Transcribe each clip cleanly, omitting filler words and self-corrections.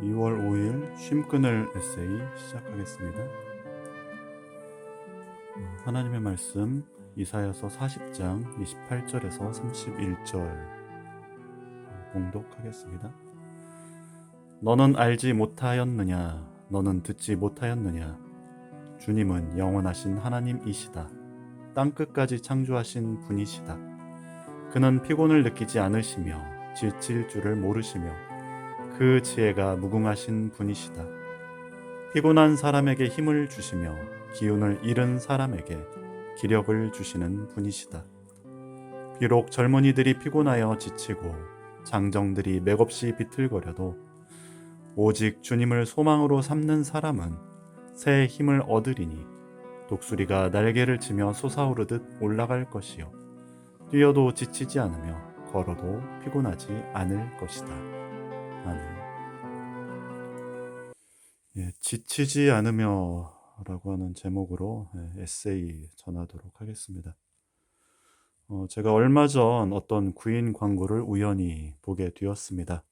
2월 5일 쉼 끊을 에세이 시작하겠습니다. 하나님의 말씀 이사야서 40장 28절에서 31절 봉독하겠습니다. 너는 알지 못하였느냐? 너는 듣지 못하였느냐? 주님은 영원하신 하나님이시다. 땅끝까지 창조하신 분이시다. 그는 피곤을 느끼지 않으시며 지칠 줄을 모르시며 그 지혜가 무궁하신 분이시다. 피곤한 사람에게 힘을 주시며 기운을 잃은 사람에게 기력을 주시는 분이시다. 비록 젊은이들이 피곤하여 지치고 장정들이 맥없이 비틀거려도 오직 주님을 소망으로 삼는 사람은 새 힘을 얻으리니 독수리가 날개를 치며 솟아오르듯 올라갈 것이요 뛰어도 지치지 않으며 걸어도 피곤하지 않을 것이다. 아멘. 지치지 않으며 라고 하는 제목으로 에세이 전하도록 하겠습니다. 제가 얼마 전 어떤 구인 광고를 우연히 보게 되었습니다.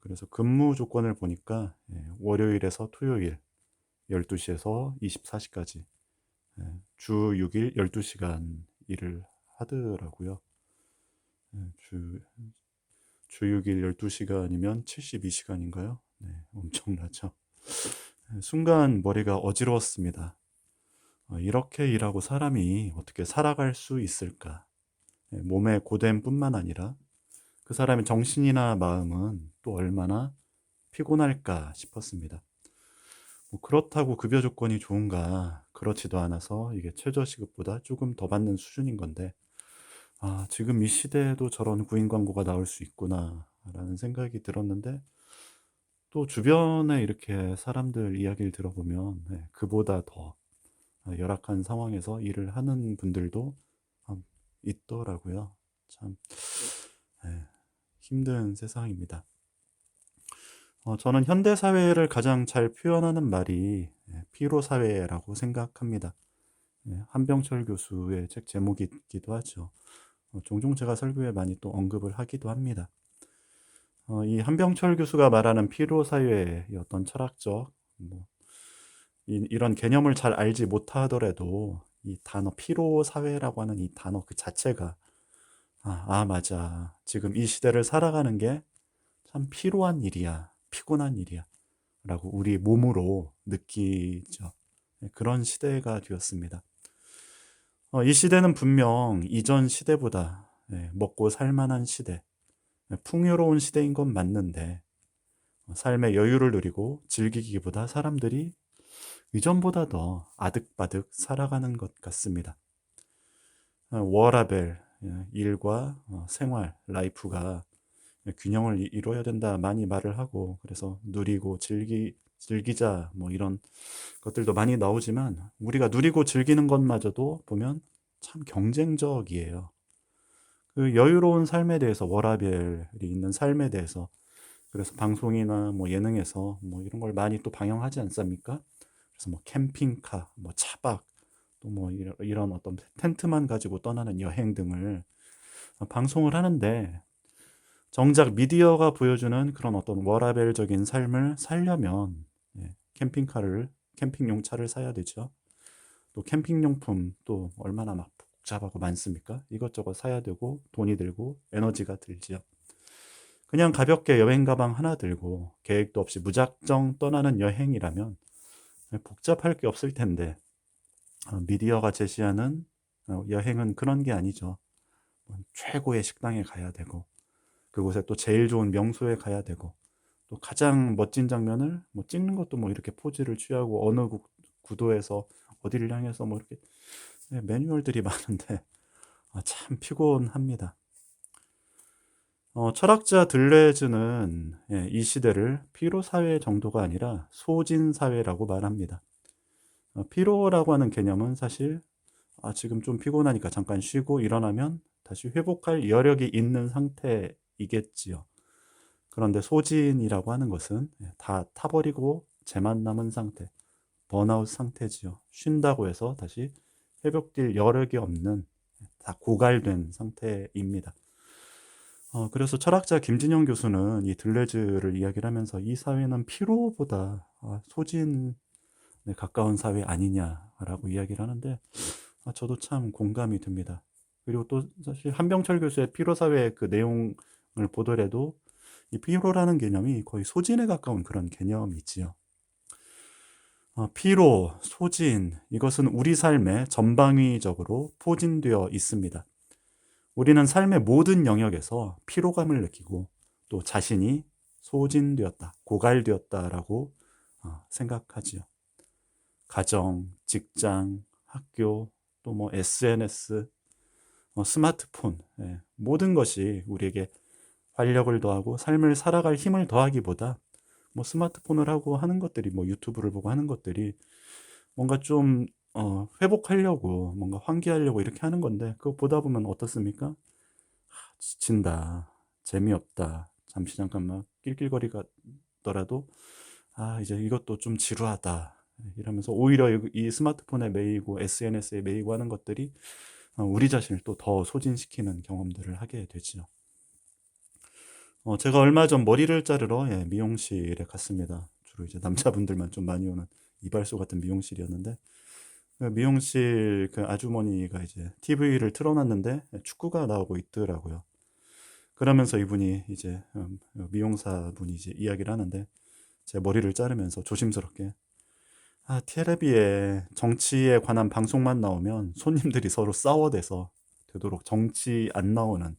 그래서 근무 조건을 보니까 월요일에서 토요일 12시에서 24시까지 주 6일 12시간 일을 하더라고요. 주 6일 12시간이면 72시간인가요? 네, 엄청나죠. 순간 머리가 어지러웠습니다. 이렇게 일하고 사람이 어떻게 살아갈 수 있을까? 몸의 고됨뿐만 아니라 그 사람의 정신이나 마음은 또 얼마나 피곤할까 싶었습니다. 그렇다고 급여 조건이 좋은가? 그렇지도 않아서 이게 최저시급보다 조금 더 받는 수준인 건데, 지금 이 시대에도 저런 구인 광고가 나올 수 있구나 라는 생각이 들었는데, 또 주변에 이렇게 사람들 이야기를 들어보면 그보다 더 열악한 상황에서 일을 하는 분들도 있더라고요. 참 힘든 세상입니다. 저는 현대 사회를 가장 잘 표현하는 말이 피로 사회라고 생각합니다. 한병철 교수의 책 제목이기도 하죠. 종종 제가 설교에 많이 또 언급을 하기도 합니다. 이 한병철 교수가 말하는 피로 사회의 어떤 철학적 이런 개념을 잘 알지 못하더라도 이 단어 피로 사회라고 하는 이 단어 그 자체가 맞아. 지금 이 시대를 살아가는 게 참 피로한 일이야. 피곤한 일이야. 라고 우리 몸으로 느끼죠. 그런 시대가 되었습니다. 이 시대는 분명 이전 시대보다 먹고 살만한 시대, 풍요로운 시대인 건 맞는데 삶의 여유를 누리고 즐기기보다 사람들이 이전보다 더 아득바득 살아가는 것 같습니다. 워라밸, 일과 생활, 라이프가 균형을 이뤄야 된다 많이 말을 하고 그래서 누리고 즐기자 이런 것들도 많이 나오지만 우리가 누리고 즐기는 것마저도 보면 참 경쟁적이에요. 그 여유로운 삶에 대해서 워라밸이 있는 삶에 대해서 그래서 방송이나 예능에서 이런 걸 많이 또 방영하지 않습니까? 그래서 캠핑카, 차박, 또 이런 어떤 텐트만 가지고 떠나는 여행 등을 방송을 하는데 정작 미디어가 보여주는 그런 어떤 워라밸적인 삶을 살려면 캠핑용 차를 사야 되죠. 또 캠핑용품 또 얼마나 복잡하고 많습니까? 이것저것 사야 되고 돈이 들고 에너지가 들지요. 그냥 가볍게 여행 가방 하나 들고 계획도 없이 무작정 떠나는 여행이라면 복잡할 게 없을 텐데 미디어가 제시하는 여행은 그런 게 아니죠. 최고의 식당에 가야 되고 그곳에 또 제일 좋은 명소에 가야 되고 또 가장 멋진 장면을 찍는 것도 이렇게 포즈를 취하고 어느 구도에서 어디를 향해서 이렇게 매뉴얼들이 많은데 참 피곤합니다. 철학자 들레즈는 이 시대를 피로 사회 정도가 아니라 소진 사회라고 말합니다. 피로라고 하는 개념은 사실 지금 좀 피곤하니까 잠깐 쉬고 일어나면 다시 회복할 여력이 있는 상태이겠지요. 그런데 소진이라고 하는 것은 다 타버리고 재만 남은 상태, 번아웃 상태지요. 쉰다고 해서 다시 회복될 여력이 없는 다 고갈된 상태입니다. 그래서 철학자 김진영 교수는 이 들레즈를 이야기를 하면서 "이 사회는 피로보다 소진에 가까운 사회 아니냐."라고 이야기를 하는데 저도 참 공감이 됩니다. 그리고 또 사실 한병철 교수의 피로 사회의 그 내용을 보더라도 이 피로라는 개념이 거의 소진에 가까운 그런 개념이지요. 피로, 소진 이것은 우리 삶에 전방위적으로 포진되어 있습니다. 우리는 삶의 모든 영역에서 피로감을 느끼고 또 자신이 소진되었다, 고갈되었다라고 생각하지요. 가정, 직장, 학교, 또 뭐 SNS, 스마트폰, 모든 것이 우리에게 활력을 더하고 삶을 살아갈 힘을 더하기보다 뭐 스마트폰을 하고 하는 것들이 뭐 유튜브를 보고 하는 것들이 뭔가 좀 회복하려고 뭔가 환기하려고 이렇게 하는 건데 그거 보다 보면 어떻습니까? 지친다. 재미없다. 잠시 잠깐 막 낄낄거리더라도 이제 이것도 좀 지루하다. 이러면서 오히려 이 스마트폰에 매이고 SNS에 매이고 하는 것들이 우리 자신을 또 더 소진시키는 경험들을 하게 되지요. 제가 얼마 전 머리를 자르러 미용실에 갔습니다. 주로 이제 남자분들만 좀 많이 오는 이발소 같은 미용실이었는데 그 미용실 그 아주머니가 이제 TV를 틀어 놨는데 축구가 나오고 있더라고요. 그러면서 이분이 이제 미용사분이 이제 이야기를 하는데 제 머리를 자르면서 조심스럽게 텔레비에 정치에 관한 방송만 나오면 손님들이 서로 싸워대서 되도록 정치 안 나오는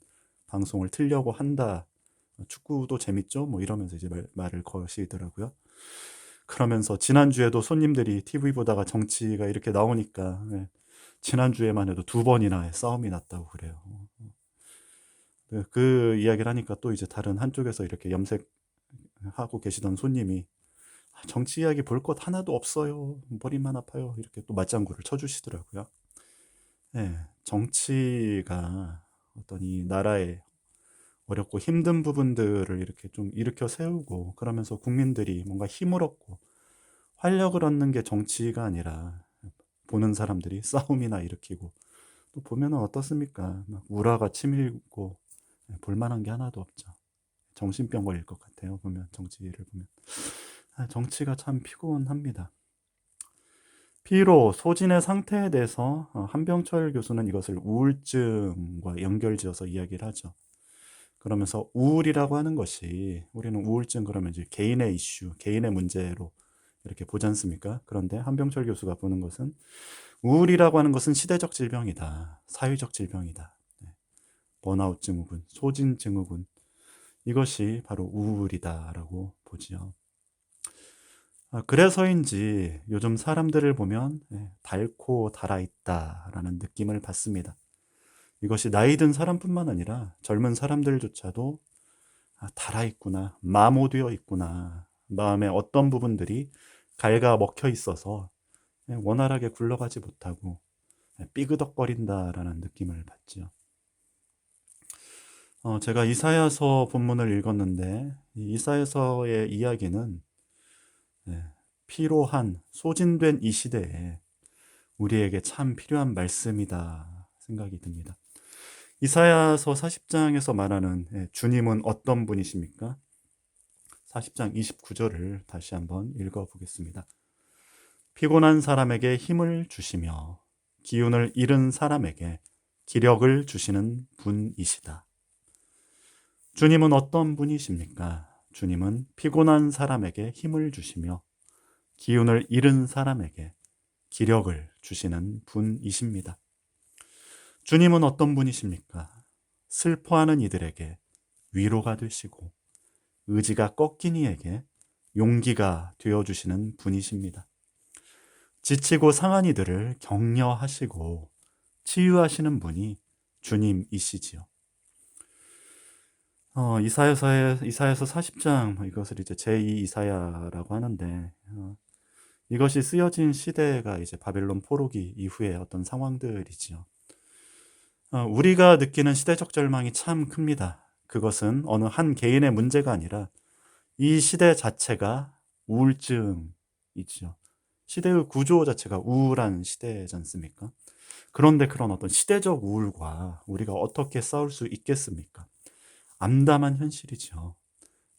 방송을 틀려고 한다. 축구도 재밌죠? 뭐 이러면서 이제 말을 거시더라고요. 그러면서 지난주에도 손님들이 TV 보다가 정치가 이렇게 나오니까 지난주에만 해도 2번이나 싸움이 났다고 그래요. 그 이야기를 하니까 또 이제 다른 한쪽에서 이렇게 염색하고 계시던 손님이 정치 이야기 볼 것 하나도 없어요. 머리만 아파요. 이렇게 또 맞장구를 쳐주시더라고요. 정치가 어떤 이 나라의 어렵고 힘든 부분들을 이렇게 좀 일으켜 세우고 그러면서 국민들이 뭔가 힘을 얻고 활력을 얻는 게 정치가 아니라 보는 사람들이 싸움이나 일으키고 또 보면은 어떻습니까? 막 우라가 치밀고 볼만한 게 하나도 없죠. 정신병 걸릴 것 같아요. 보면 정치를 보면 정치가 참 피곤합니다. 피로, 소진의 상태에 대해서 한병철 교수는 이것을 우울증과 연결지어서 이야기를 하죠. 그러면서 우울이라고 하는 것이 우리는 우울증 그러면 이제 개인의 이슈, 개인의 문제로 이렇게 보지 않습니까? 그런데 한병철 교수가 보는 것은 우울이라고 하는 것은 시대적 질병이다. 사회적 질병이다. 번아웃 증후군, 소진 증후군 이것이 바로 우울이다라고 보지요. 그래서인지 요즘 사람들을 보면 닳고 달아있다라는 느낌을 받습니다. 이것이 나이 든 사람뿐만 아니라 젊은 사람들조차도 달아있구나, 마모되어 있구나, 마음의 어떤 부분들이 갉아먹혀 있어서 원활하게 굴러가지 못하고 삐그덕거린다라는 느낌을 받죠. 제가 이사야서 본문을 읽었는데 이 이사야서의 이야기는 피로한, 소진된 이 시대에 우리에게 참 필요한 말씀이다 생각이 듭니다. 이사야서 40장에서 말하는 주님은 어떤 분이십니까? 40장 29절을 다시 한번 읽어보겠습니다. 피곤한 사람에게 힘을 주시며 기운을 잃은 사람에게 기력을 주시는 분이시다. 주님은 어떤 분이십니까? 주님은 피곤한 사람에게 힘을 주시며 기운을 잃은 사람에게 기력을 주시는 분이십니다. 주님은 어떤 분이십니까? 슬퍼하는 이들에게 위로가 되시고 의지가 꺾인 이에게 용기가 되어주시는 분이십니다. 지치고 상한 이들을 격려하시고 치유하시는 분이 주님이시지요. 이사야서 40장 이것을 이제 제2 이사야라고 하는데 이것이 쓰여진 시대가 이제 바벨론 포로기 이후의 어떤 상황들이지요. 우리가 느끼는 시대적 절망이 참 큽니다. 그것은 어느 한 개인의 문제가 아니라 이 시대 자체가 우울증이지요. 시대의 구조 자체가 우울한 시대지 않습니까? 그런데 그런 어떤 시대적 우울과 우리가 어떻게 싸울 수 있겠습니까? 암담한 현실이죠.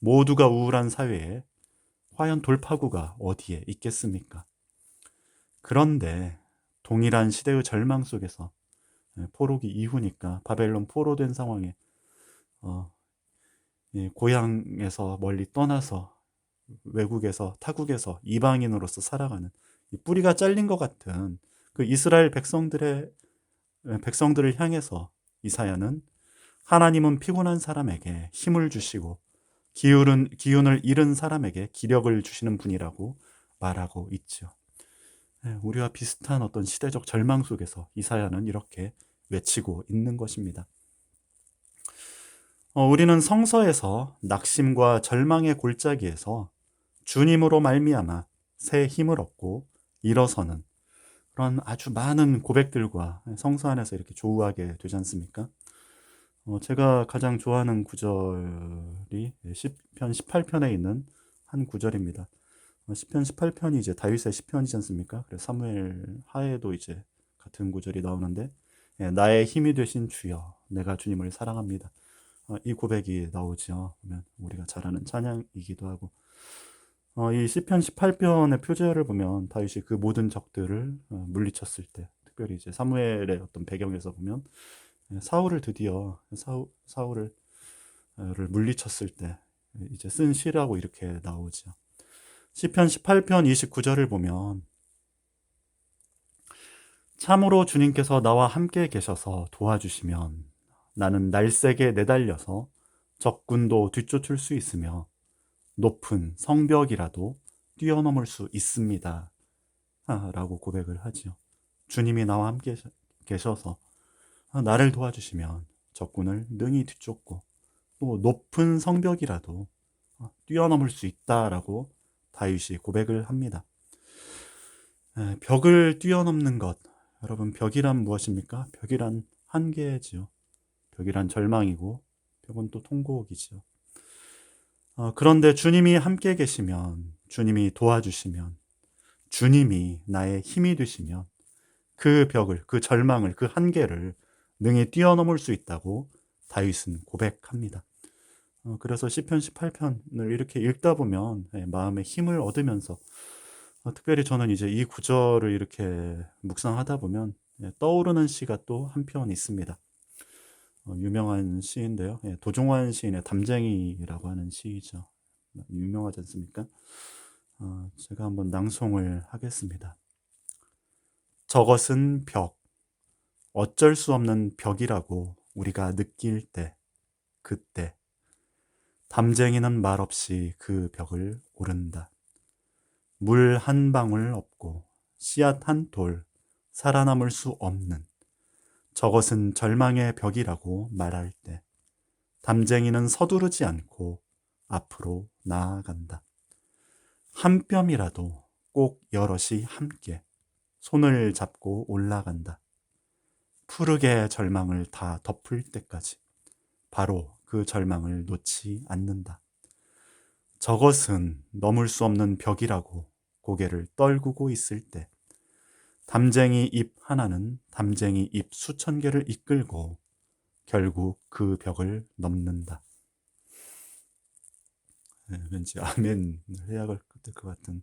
모두가 우울한 사회에 과연 돌파구가 어디에 있겠습니까? 그런데 동일한 시대의 절망 속에서 포로기 이후니까 바벨론 포로된 상황에 어, 고향에서 멀리 떠나서 외국에서 타국에서 이방인으로서 살아가는 이 뿌리가 잘린 것 같은 그 이스라엘 백성들을 향해서 이사야는 하나님은 피곤한 사람에게 힘을 주시고 기운을 잃은 사람에게 기력을 주시는 분이라고 말하고 있죠. 우리와 비슷한 어떤 시대적 절망 속에서 이사야는 이렇게 외치고 있는 것입니다. 우리는 성서에서 낙심과 절망의 골짜기에서 주님으로 말미암아 새 힘을 얻고 일어서는 그런 아주 많은 고백들과 성서 안에서 이렇게 조우하게 되지 않습니까? 제가 가장 좋아하는 구절이 시편 18편에 있는 한 구절입니다. 시편 18편이 이제 다윗의 시편이지 않습니까? 그래서 사무엘 하에도 이제 같은 구절이 나오는데, 나의 힘이 되신 주여, 내가 주님을 사랑합니다. 이 고백이 나오죠. 보면 우리가 잘 아는 찬양이기도 하고, 이 시편 18편의 표제를 보면 다윗이 그 모든 적들을 물리쳤을 때, 특별히 이제 사무엘의 어떤 배경에서 보면 사울을 드디어 사울을 물리쳤을 때 이제 쓴 시라고 이렇게 나오죠. 시편 18편 29절을 보면 참으로 주님께서 나와 함께 계셔서 도와주시면 나는 날쌔게 내달려서 적군도 뒤쫓을 수 있으며 높은 성벽이라도 뛰어넘을 수 있습니다. 라고 고백을 하지요. 주님이 나와 함께 계셔서 나를 도와주시면 적군을 능히 뒤쫓고 또 높은 성벽이라도 뛰어넘을 수 있다라고 다윗이 고백을 합니다. 벽을 뛰어넘는 것, 여러분 벽이란 무엇입니까? 벽이란 한계지요. 벽이란 절망이고 벽은 또 통곡이지요. 그런데 주님이 함께 계시면, 주님이 도와주시면, 주님이 나의 힘이 되시면 그 벽을, 그 절망을, 그 한계를 능히 뛰어넘을 수 있다고 다윗은 고백합니다. 그래서 시편 18편을 이렇게 읽다 보면 마음에 힘을 얻으면서 특별히 저는 이제 이 구절을 이렇게 묵상하다 보면 떠오르는 시가 또 한 편 있습니다. 유명한 시인데요. 도종환 시인의 담쟁이라고 하는 시이죠. 유명하지 않습니까? 제가 한번 낭송을 하겠습니다. 저것은 벽, 어쩔 수 없는 벽이라고 우리가 느낄 때, 그때 담쟁이는 말없이 그 벽을 오른다. 물 한 방울 없고 씨앗 한 돌 살아남을 수 없는 저것은 절망의 벽이라고 말할 때 담쟁이는 서두르지 않고 앞으로 나아간다. 한 뼘이라도 꼭 여럿이 함께 손을 잡고 올라간다. 푸르게 절망을 다 덮을 때까지 바로 그 절망을 놓지 않는다. 저것은 넘을 수 없는 벽이라고 고개를 떨구고 있을 때 담쟁이 잎 하나는 담쟁이 잎 수천 개를 이끌고 결국 그 벽을 넘는다. 왠지 아멘을 해야 될 것 같은.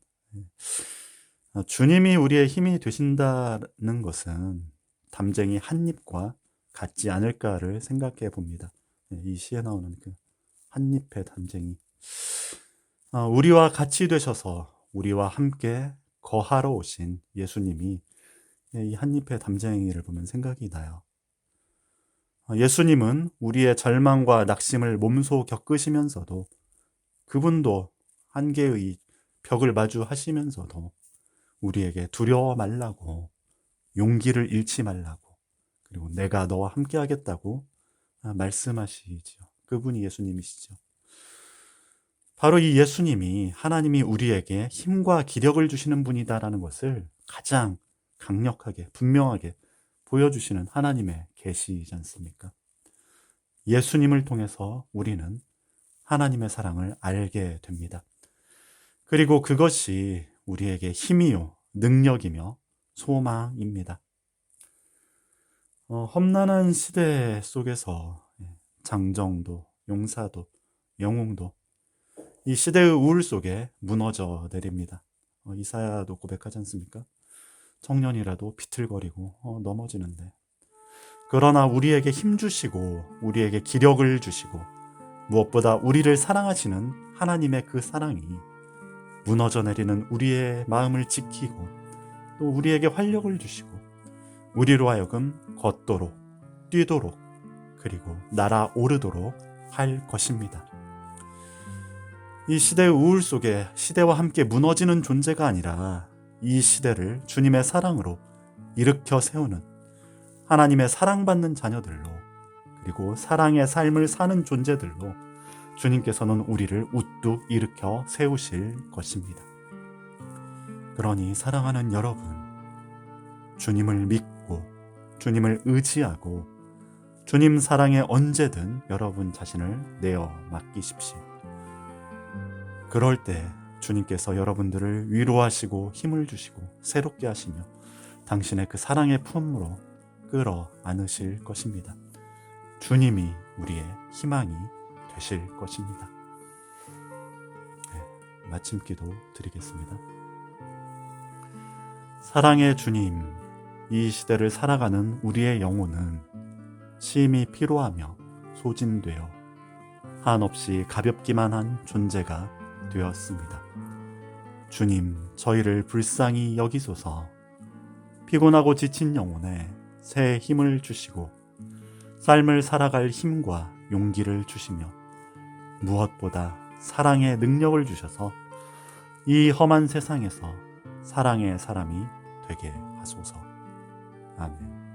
주님이 우리의 힘이 되신다는 것은 담쟁이 한 잎과 같지 않을까를 생각해 봅니다. 이 시에 나오는 그 한 잎의 담쟁이. 우리와 같이 되셔서 우리와 함께 거하러 오신 예수님이 이 한 잎의 담쟁이를 보면 생각이 나요. 예수님은 우리의 절망과 낙심을 몸소 겪으시면서도 그분도 한계의 벽을 마주하시면서도 우리에게 두려워 말라고, 용기를 잃지 말라고, 그리고 내가 너와 함께 하겠다고 말씀하시죠. 그분이 예수님이시죠. 바로 이 예수님이 하나님이 우리에게 힘과 기력을 주시는 분이다라는 것을 가장 강력하게, 분명하게 보여주시는 하나님의 계시이지 않습니까? 예수님을 통해서 우리는 하나님의 사랑을 알게 됩니다. 그리고 그것이 우리에게 힘이요, 능력이며 소망입니다. 험난한 시대 속에서 장정도, 용사도, 영웅도 이 시대의 우울 속에 무너져 내립니다. 이사야도 고백하지 않습니까? 청년이라도 비틀거리고 넘어지는데, 그러나 우리에게 힘 주시고 우리에게 기력을 주시고 무엇보다 우리를 사랑하시는 하나님의 그 사랑이 무너져 내리는 우리의 마음을 지키고 또 우리에게 활력을 주시고 우리로 하여금 걷도록, 뛰도록, 그리고 날아오르도록 할 것입니다. 이 시대의 우울 속에 시대와 함께 무너지는 존재가 아니라 이 시대를 주님의 사랑으로 일으켜 세우는 하나님의 사랑받는 자녀들로, 그리고 사랑의 삶을 사는 존재들로 주님께서는 우리를 우뚝 일으켜 세우실 것입니다. 그러니 사랑하는 여러분, 주님을 믿고 주님을 의지하고 주님 사랑에 언제든 여러분 자신을 내어 맡기십시오. 그럴 때 주님께서 여러분들을 위로하시고 힘을 주시고 새롭게 하시며 당신의 그 사랑의 품으로 끌어 안으실 것입니다. 주님이 우리의 희망이 되실 것입니다. 네, 마침 기도 드리겠습니다. 사랑의 주님, 이 시대를 살아가는 우리의 영혼은 심히 피로하며 소진되어 한없이 가볍기만 한 존재가 되었습니다. 주님, 저희를 불쌍히 여기소서. 피곤하고 지친 영혼에 새 힘을 주시고 삶을 살아갈 힘과 용기를 주시며 무엇보다 사랑의 능력을 주셔서 이 험한 세상에서 사랑의 사람이 되게 하소서. 아멘.